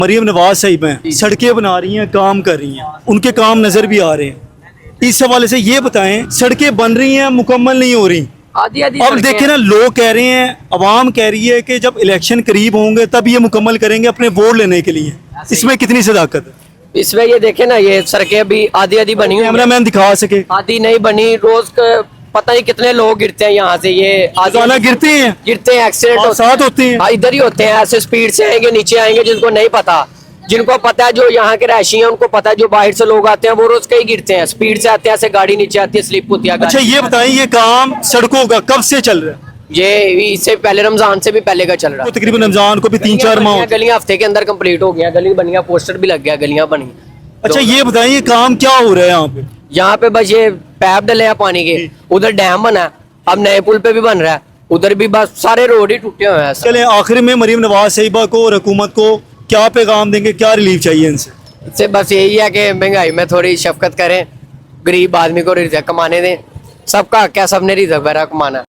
मरीम नवाज साहिब हैं, सड़कें बना रही हैं, काम कर रही हैं, उनके काम नजर भी आ रहे हैं। इस हवाले से ये बताएं, सड़कें बन रही हैं, मुकम्मल नहीं हो रही। आधी आधी अब देखे ना, लोग कह रहे हैं, अवाम कह रही है कि जब इलेक्शन करीब होंगे तब ये मुकम्मल करेंगे अपने वोट लेने के लिए। इसमें कितनी सदाकत है? इसमें ये देखे ना, ये सड़कें अभी आधी आधी बनी हुई हैं। कैमरामैन दिखा सके। आधी नहीं बनी, रोज पता नहीं कितने लोग गिरते हैं यहाँ से। ये रोजाना गिरते हैं, एक्सीडेंट साथ होते हैं। हाँ, इधर ही होते हैं। ऐसे स्पीड से आएंगे, नीचे आएंगे। जिनको नहीं पता, जिनको पता है, जो यहाँ के रहायशी हैं, उनको पता है। जो बाहर से लोग आते हैं वो रोज कहीं गिरते हैं, स्पीड से आते हैं, ऐसे गाड़ी नीचे आती है, स्लिप होती है। अच्छा ये बताएं, ये काम सड़कों का कब से चल रहा है? ये इससे पहले, रमजान से भी पहले का चल रहा है। तो तकरीबन रमजान को भी 3-4 माह। गलियां हफ्ते के अंदर कंप्लीट हो गई, गली बनी, पोस्टर भी लग गया, गलियां बनी। अच्छा ये बताएं, ये काम क्या हो रहा है यहाँ पे? यहाँ पे बस ये पैप डले हैं पानी के, उधर डैम बना है, अब नए पुल पे भी बन रहा है, उधर भी बस सारे रोड ही टूटे हुए हैं। चले आखिर में मरीम नवाज साहिबा को और हुकूमत को क्या पैगाम देंगे, क्या रिलीफ चाहिए इनसे? इससे बस यही है कि महंगाई में थोड़ी शफकत करें, गरीब आदमी को रिज़्क कमाने दें। सबका क्या, सबने रिज़्क वगैरह कमाना।